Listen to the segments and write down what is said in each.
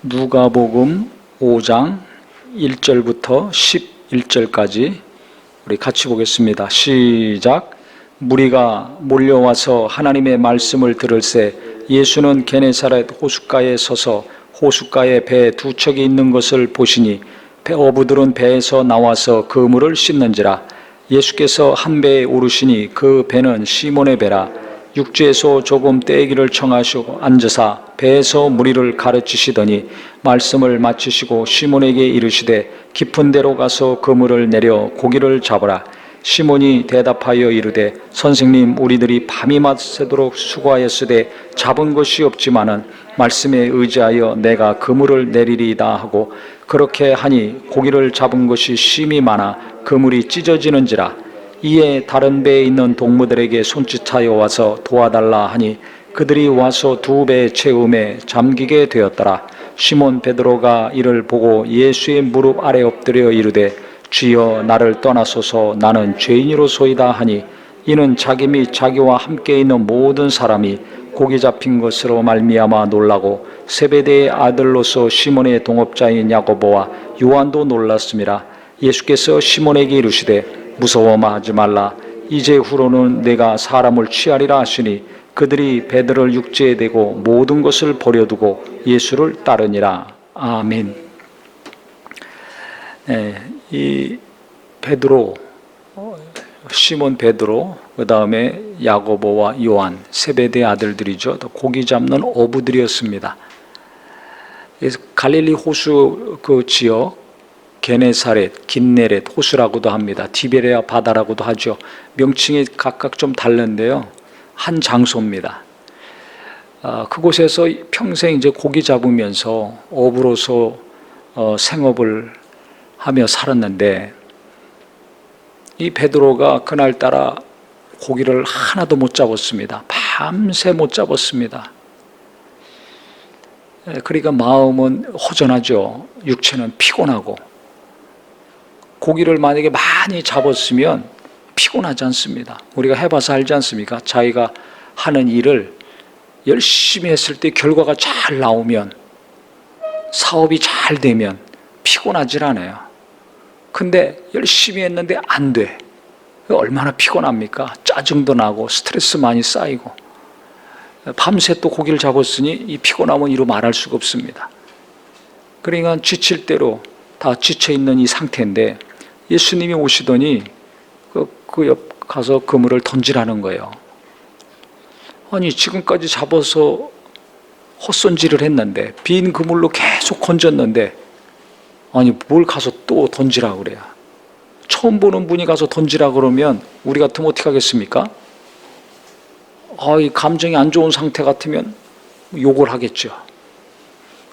누가복음 5장 1절부터 11절까지 우리 같이 보겠습니다. 시작. 무리가 몰려와서 하나님의 말씀을 들을새 예수는 게네사렛 호숫가에 서서 호숫가에 배 두 척이 있는 것을 보시니 어부들은 배에서 나와서 그물을 씻는지라. 예수께서 한 배에 오르시니 그 배는 시몬의 배라. 육지에서 조금 떼기를 청하시고 앉으사 배에서 무리를 가르치시더니 말씀을 마치시고 시몬에게 이르시되 깊은 데로 가서 그물을 내려 고기를 잡으라. 시몬이 대답하여 이르되 선생님, 우리들이 밤이 맞새도록 수고하였으되 잡은 것이 없지만은 말씀에 의지하여 내가 그물을 내리리이다 하고, 그렇게 하니 고기를 잡은 것이 심히 많아 그물이 찢어지는지라. 이에 다른 배에 있는 동무들에게 손짓하여 와서 도와달라 하니 그들이 와서 두 배의 채움에 잠기게 되었더라. 시몬 베드로가 이를 보고 예수의 무릎 아래 엎드려 이르되 주여, 나를 떠나소서, 나는 죄인이로소이다 하니, 이는 자기 및 자기와 함께 있는 모든 사람이 고기 잡힌 것으로 말미암아 놀라고 세베대의 아들로서 시몬의 동업자인 야고보와 요한도 놀랐음이라. 예수께서 시몬에게 이르시되 무서워하지 말라. 이제 후로는 내가 사람을 취하리라 하시니 그들이 배들을 육지에 대고 모든 것을 버려두고 예수를 따르니라. 아멘. 이 베드로, 시몬 베드로, 그 다음에 야고보와 요한, 세베대의 아들들이죠. 고기 잡는 어부들이었습니다. 갈릴리 호수 그 지역, 게네사렛, 긴네렛 호수라고도 합니다. 디베레아 바다라고도 하죠. 명칭이 각각 좀 다른데요, 한 장소입니다. 그곳에서 평생 이제 고기 잡으면서 어부로서 생업을 하며 살았는데, 이 베드로가 그날따라 고기를 하나도 못 잡았습니다. 밤새 못 잡았습니다. 그러니까 마음은 허전하죠. 육체는 피곤하고. 고기를 만약에 많이 잡았으면 피곤하지 않습니다. 우리가 해봐서 알지 않습니까? 자기가 하는 일을 열심히 했을 때 결과가 잘 나오면, 사업이 잘 되면 피곤하질 않아요. 근데 열심히 했는데 안 돼. 얼마나 피곤합니까? 짜증도 나고 스트레스 많이 쌓이고. 밤새 또 고기를 잡았으니 이 피곤함은 이루 말할 수가 없습니다. 그러니까 지칠 대로 다 지쳐있는 이 상태인데, 예수님이 오시더니 그 옆 가서 그물을 던지라는 거예요. 아니, 지금까지 잡아서 헛손질을 했는데, 빈 그물로 계속 건졌는데, 아니 뭘 가서 또 던지라 그래요. 처음 보는 분이 가서 던지라 그러면 우리 같으면 어떻게 하겠습니까? 이 감정이 안 좋은 상태 같으면 욕을 하겠죠.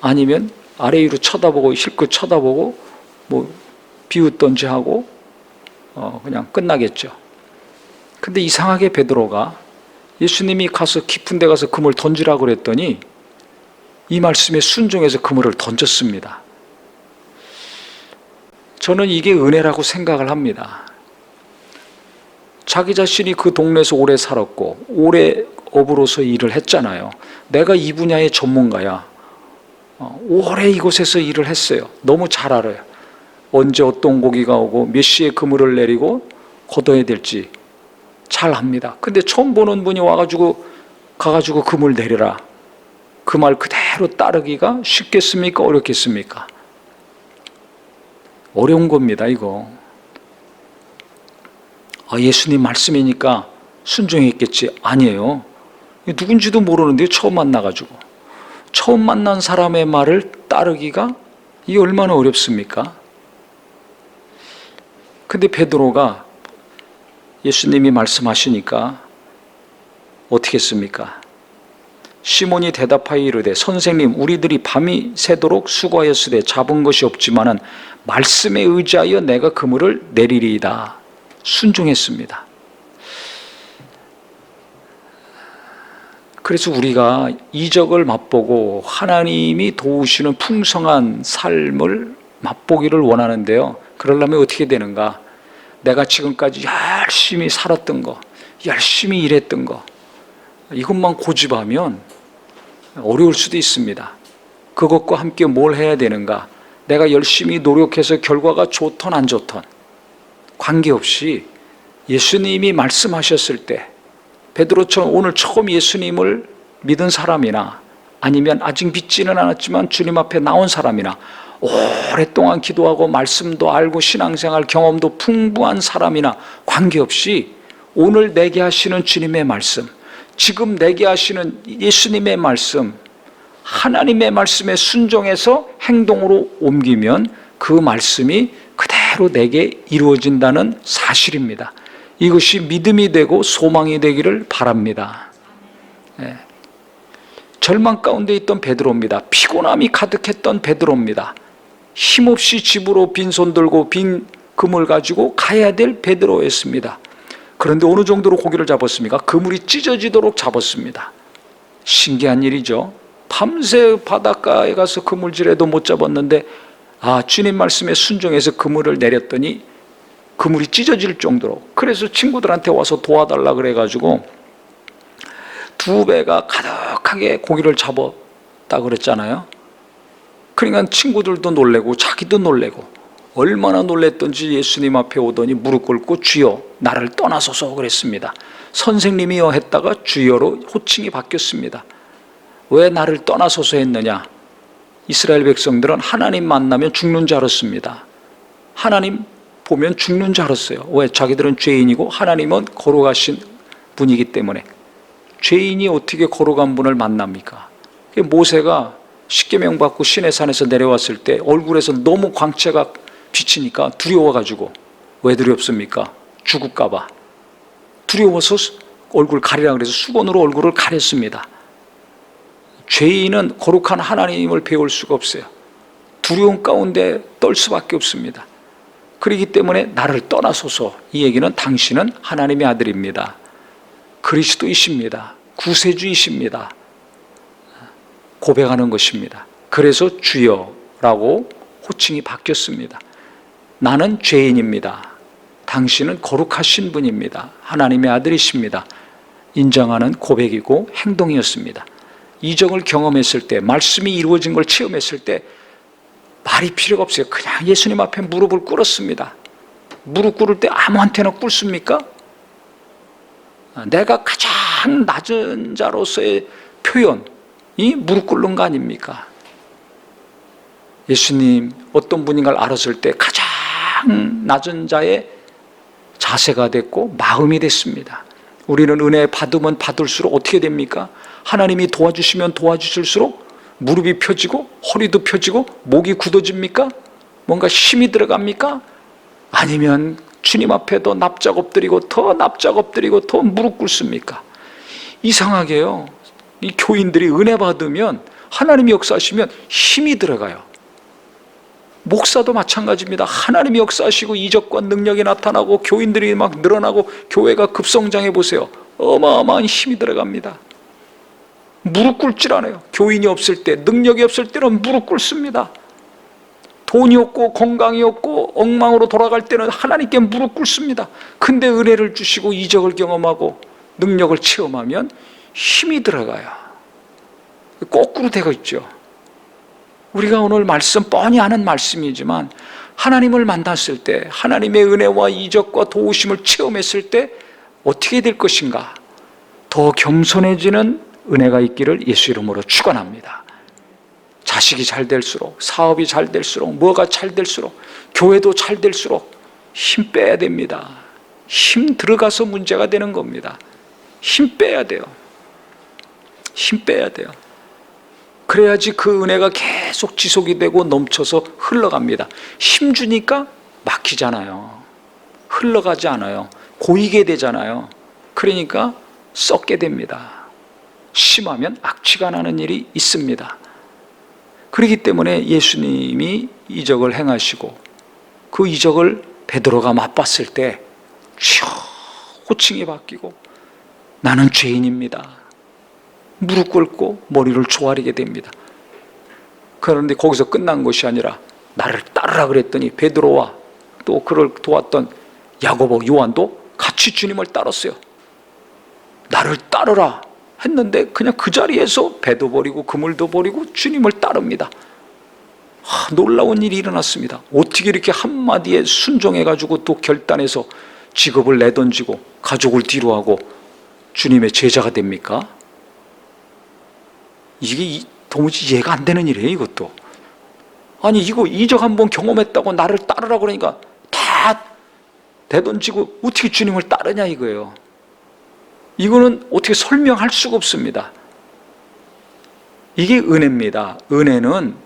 아니면 아래 위로 쳐다보고 실컷 쳐다보고 뭐 비웃던지 하고 그냥 끝나겠죠. 근데 이상하게 베드로가 예수님이 가서 깊은 데 가서 그물 던지라 그랬더니 이 말씀에 순종해서 그물을 던졌습니다. 저는 이게 은혜라고 생각을 합니다. 자기 자신이 그 동네에서 오래 살았고 오래 어부로서 일을 했잖아요. 내가 이 분야의 전문가야. 오래 이곳에서 일을 했어요. 너무 잘 알아요. 언제 어떤 고기가 오고 몇 시에 그물을 내리고 걷어야 될지 잘 압니다. 근데 처음 보는 분이 가가지고 그물 내려라, 그 말 그대로 따르기가 쉽겠습니까? 어렵겠습니까? 어려운 겁니다, 이거. 예수님 말씀이니까 순종했겠지. 아니에요. 누군지도 모르는데 처음 만나가지고. 처음 만난 사람의 말을 따르기가 이게 얼마나 어렵습니까? 근데 베드로가 예수님이 말씀하시니까 어떻게 했습니까? 시몬이 대답하여 이르되 선생님, 우리들이 밤이 새도록 수고하였으되 잡은 것이 없지만은 말씀에 의지하여 내가 그물을 내리리이다. 순종했습니다. 그래서 우리가 이적을 맛보고 하나님이 도우시는 풍성한 삶을 맛보기를 원하는데요, 그러려면 어떻게 되는가? 내가 지금까지 열심히 살았던 거, 열심히 일했던 거, 이것만 고집하면 어려울 수도 있습니다. 그것과 함께 뭘 해야 되는가? 내가 열심히 노력해서 결과가 좋던 안 좋던 관계없이 예수님이 말씀하셨을 때, 베드로처럼 오늘 처음 예수님을 믿은 사람이나 아니면 아직 믿지는 않았지만 주님 앞에 나온 사람이나 오랫동안 기도하고 말씀도 알고 신앙생활 경험도 풍부한 사람이나 관계없이 오늘 내게 하시는 주님의 말씀, 지금 내게 하시는 예수님의 말씀, 하나님의 말씀에 순종해서 행동으로 옮기면 그 말씀이 그대로 내게 이루어진다는 사실입니다. 이것이 믿음이 되고 소망이 되기를 바랍니다. 절망 가운데 있던 베드로입니다. 피곤함이 가득했던 베드로입니다. 힘없이 집으로 빈손 들고 빈 그물 가지고 가야 될 베드로였습니다. 그런데 어느 정도로 고기를 잡았습니까? 그물이 찢어지도록 잡았습니다. 신기한 일이죠. 밤새 바닷가에 가서 그물질해도 못 잡았는데 주님 말씀에 순종해서 그물을 내렸더니 그물이 찢어질 정도로, 그래서 친구들한테 와서 도와달라 그래가지고 2배가 가득하게 고기를 잡았다 그랬잖아요. 그러니까 친구들도 놀래고 자기도 놀래고, 얼마나 놀랬던지 예수님 앞에 오더니 무릎 꿇고 주여 나를 떠나소서 그랬습니다. 선생님이여 했다가 주여로 호칭이 바뀌었습니다. 왜 나를 떠나소서 했느냐? 이스라엘 백성들은 하나님 만나면 죽는 줄 알았습니다. 하나님 보면 죽는 줄 알았어요. 왜? 자기들은 죄인이고 하나님은 거룩하신 분이기 때문에. 죄인이 어떻게 거룩한 분을 만납니까? 모세가 십계명 받고 시내산에서 내려왔을 때 얼굴에서 너무 광채가 비치니까 두려워가지고, 왜 두렵습니까? 죽을까 봐 두려워서 얼굴 가리라 그래서 수건으로 얼굴을 가렸습니다. 죄인은 거룩한 하나님을 배울 수가 없어요. 두려움 가운데 떨 수밖에 없습니다. 그렇기 때문에 나를 떠나소서, 이 얘기는 당신은 하나님의 아들입니다. 그리스도이십니다. 구세주이십니다. 고백하는 것입니다. 그래서 주여라고 호칭이 바뀌었습니다. 나는 죄인입니다. 당신은 거룩하신 분입니다. 하나님의 아들이십니다. 인정하는 고백이고 행동이었습니다. 이적을 경험했을 때, 말씀이 이루어진 걸 체험했을 때 말이 필요가 없어요. 그냥 예수님 앞에 무릎을 꿇었습니다. 무릎 꿇을 때 아무한테나 꿇습니까? 내가 가장 낮은 자로서의 표현이 무릎 꿇는 거 아닙니까? 예수님 어떤 분인가를 알았을 때 가장 낮은 자의 자세가 됐고 마음이 됐습니다. 우리는 은혜 받으면 받을수록 어떻게 됩니까? 하나님이 도와주시면 도와주실수록 무릎이 펴지고 허리도 펴지고 목이 굳어집니까? 뭔가 힘이 들어갑니까? 아니면 주님 앞에 더 납작 엎드리고 더 납작 엎드리고 더 무릎 꿇습니까? 이상하게요, 이 교인들이 은혜 받으면, 하나님이 역사하시면 힘이 들어가요. 목사도 마찬가지입니다. 하나님이 역사하시고 이적과 능력이 나타나고 교인들이 막 늘어나고 교회가 급성장해 보세요. 어마어마한 힘이 들어갑니다. 무릎 꿇질 않아요. 교인이 없을 때, 능력이 없을 때는 무릎 꿇습니다. 돈이 없고 건강이 없고 엉망으로 돌아갈 때는 하나님께 무릎 꿇습니다. 근데 은혜를 주시고 이적을 경험하고 능력을 체험하면 힘이 들어가요. 거꾸로 되고 있죠. 우리가 오늘 말씀 뻔히 아는 말씀이지만 하나님을 만났을 때, 하나님의 은혜와 이적과 도우심을 체험했을 때 어떻게 될 것인가? 더 겸손해지는 은혜가 있기를 예수 이름으로 축원합니다. 자식이 잘 될수록, 사업이 잘 될수록, 뭐가 잘 될수록, 교회도 잘 될수록 힘 빼야 됩니다. 힘 들어가서 문제가 되는 겁니다. 힘 빼야 돼요. 힘 빼야 돼요. 그래야지 그 은혜가 계속 지속이 되고 넘쳐서 흘러갑니다. 힘 주니까 막히잖아요. 흘러가지 않아요. 고이게 되잖아요. 그러니까 썩게 됩니다. 심하면 악취가 나는 일이 있습니다. 그렇기 때문에 예수님이 이적을 행하시고 그 이적을 베드로가 맛봤을 때 호칭이 바뀌고 나는 죄인입니다. 무릎 꿇고 머리를 조아리게 됩니다. 그런데 거기서 끝난 것이 아니라 나를 따르라 그랬더니 베드로와 또 그를 도왔던 야고보, 요한도 같이 주님을 따랐어요. 나를 따르라 했는데 그냥 그 자리에서 배도 버리고 그물도 버리고 주님을 따릅니다. 놀라운 일이 일어났습니다. 어떻게 이렇게 한마디에 순종해가지고 또 결단해서 직업을 내던지고 가족을 뒤로하고 주님의 제자가 됩니까? 이게 도무지 이해가 안 되는 일이에요. 이것도 아니, 이거 이적 한번 경험했다고 나를 따르라고 그러니까 다 내던지고 어떻게 주님을 따르냐 이거예요. 이거는 어떻게 설명할 수가 없습니다. 이게 은혜입니다. 은혜는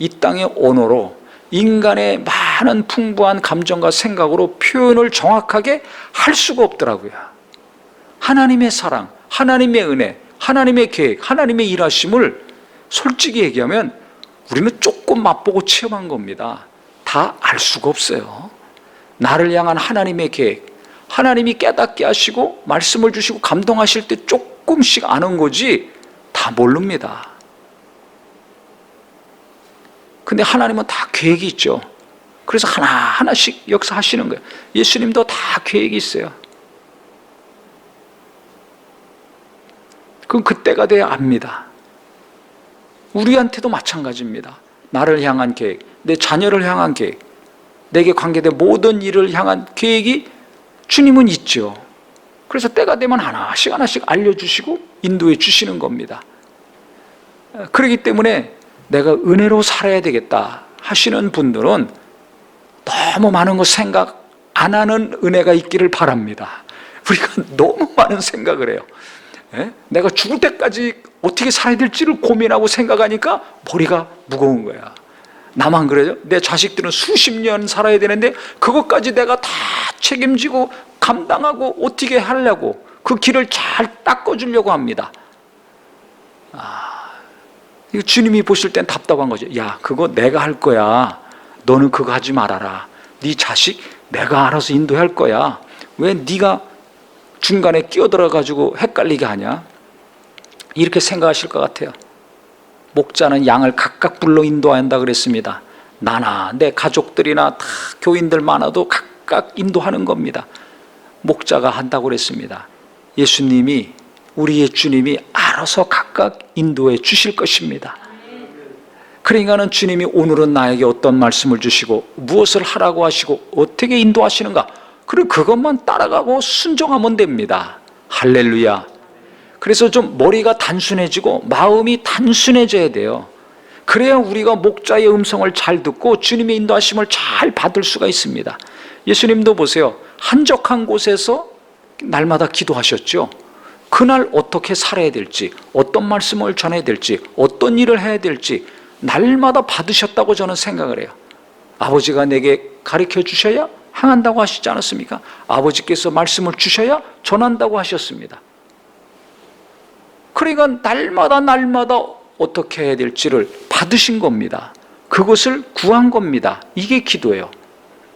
이 땅의 언어로 인간의 많은 풍부한 감정과 생각으로 표현을 정확하게 할 수가 없더라고요. 하나님의 사랑, 하나님의 은혜, 하나님의 계획, 하나님의 일하심을 솔직히 얘기하면 우리는 조금 맛보고 체험한 겁니다. 다 알 수가 없어요. 나를 향한 하나님의 계획, 하나님이 깨닫게 하시고 말씀을 주시고 감동하실 때 조금씩 아는 거지 다 모릅니다. 근데 하나님은 다 계획이 있죠. 그래서 하나하나씩 역사하시는 거예요. 예수님도 다 계획이 있어요. 그럼 그때가 돼야 압니다. 우리한테도 마찬가지입니다. 나를 향한 계획, 내 자녀를 향한 계획, 내게 관계된 모든 일을 향한 계획이 주님은 있죠. 그래서 때가 되면 하나씩 하나씩 알려주시고 인도해 주시는 겁니다. 그렇기 때문에 내가 은혜로 살아야 되겠다 하시는 분들은 너무 많은 거 생각 안 하는 은혜가 있기를 바랍니다. 우리가 너무 많은 생각을 해요. 내가 죽을 때까지 어떻게 살아야 될지를 고민하고 생각하니까 머리가 무거운 거야. 나만 그래요? 내 자식들은 수십 년 살아야 되는데 그것까지 내가 다 책임지고 감당하고 어떻게 하려고 그 길을 잘 닦아주려고 합니다. 이거 주님이 보실 땐 답답한 거죠. 야, 그거 내가 할 거야. 너는 그거 하지 말아라. 네 자식 내가 알아서 인도할 거야. 왜 네가 중간에 끼어들어가지고 헷갈리게 하냐? 이렇게 생각하실 것 같아요. 목자는 양을 각각 불러 인도한다 그랬습니다. 나나 내 가족들이나 다 교인들 많아도 각각 인도하는 겁니다. 목자가 한다고 그랬습니다. 예수님이, 우리의 주님이 알아서 각각 인도해 주실 것입니다. 그러니까는 주님이 오늘은 나에게 어떤 말씀을 주시고 무엇을 하라고 하시고 어떻게 인도하시는가, 그리고 그것만 따라가고 순종하면 됩니다. 할렐루야. 그래서 좀 머리가 단순해지고 마음이 단순해져야 돼요. 그래야 우리가 목자의 음성을 잘 듣고 주님의 인도하심을 잘 받을 수가 있습니다. 예수님도 보세요. 한적한 곳에서 날마다 기도하셨죠. 그날 어떻게 살아야 될지, 어떤 말씀을 전해야 될지, 어떤 일을 해야 될지 날마다 받으셨다고 저는 생각을 해요. 아버지가 내게 가르쳐 주셔야 행한다고 하시지 않았습니까? 아버지께서 말씀을 주셔야 전한다고 하셨습니다. 그러니까 날마다 어떻게 해야 될지를 받으신 겁니다. 그것을 구한 겁니다. 이게 기도예요.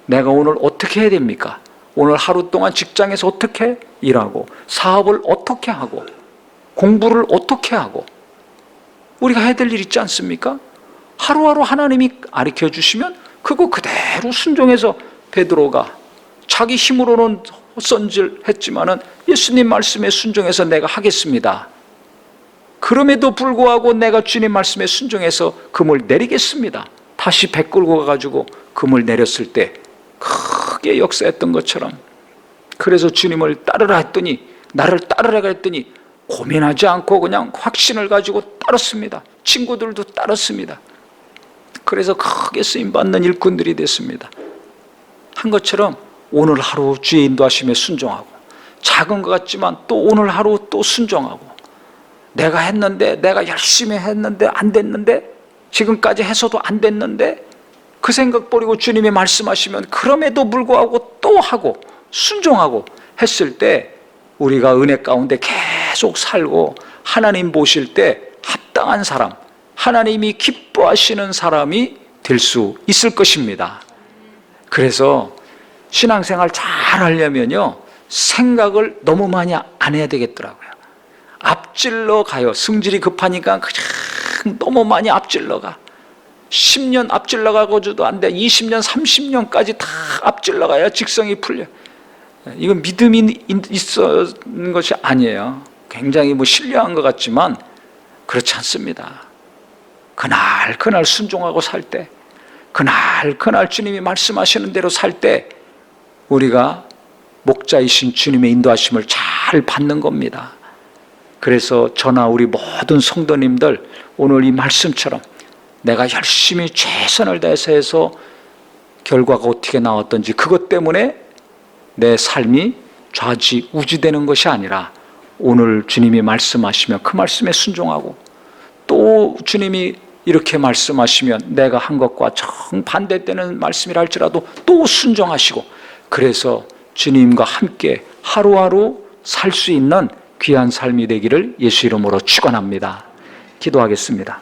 내가 오늘 어떻게 해야 됩니까? 오늘 하루 동안 직장에서 어떻게 일하고, 사업을 어떻게 하고, 공부를 어떻게 하고, 우리가 해야 될 일 있지 않습니까? 하루하루 하나님이 가르쳐 주시면 그거 그대로 순종해서 베드로가 자기 힘으로는 헛손질했지만은 예수님 말씀에 순종해서 내가 하겠습니다. 그럼에도 불구하고 내가 주님 말씀에 순종해서 금을 내리겠습니다. 다시 배 끌고 가가지고 금을 내렸을 때 크게 역사했던 것처럼, 그래서 주님을 따르라 했더니, 나를 따르라 했더니 고민하지 않고 그냥 확신을 가지고 따랐습니다. 친구들도 따랐습니다. 그래서 크게 쓰임받는 일꾼들이 됐습니다. 한 것처럼 오늘 하루 주의 인도하심에 순종하고, 작은 것 같지만 또 오늘 하루 또 순종하고, 내가 했는데, 내가 열심히 했는데 안 됐는데, 지금까지 해서도 안 됐는데, 그 생각 버리고 주님이 말씀하시면 그럼에도 불구하고 또 하고 순종하고 했을 때 우리가 은혜 가운데 계속 살고 하나님 보실 때 합당한 사람, 하나님이 기뻐하시는 사람이 될 수 있을 것입니다. 그래서 신앙생활 잘 하려면요, 생각을 너무 많이 안 해야 되겠더라고요. 앞질러 가요. 승질이 급하니까 그냥 너무 많이 앞질러 가. 10년 앞질러 가고도 안 돼. 20년, 30년까지 다 앞질러 가야 직성이 풀려. 이건 믿음이 있는 것이 아니에요. 굉장히 신뢰한 것 같지만 그렇지 않습니다. 그날 순종하고 살 때, 그날 주님이 말씀하시는 대로 살 때 우리가 목자이신 주님의 인도하심을 잘 받는 겁니다. 그래서 저나 우리 모든 성도님들 오늘 이 말씀처럼 내가 열심히 최선을 다해서 해서 결과가 어떻게 나왔던지 그것 때문에 내 삶이 좌지우지되는 것이 아니라 오늘 주님이 말씀하시면 그 말씀에 순종하고 또 주님이 이렇게 말씀하시면 내가 한 것과 정반대되는 말씀이라 할지라도 또 순종하시고 그래서 주님과 함께 하루하루 살 수 있는 귀한 삶이 되기를 예수 이름으로 축원합니다. 기도하겠습니다.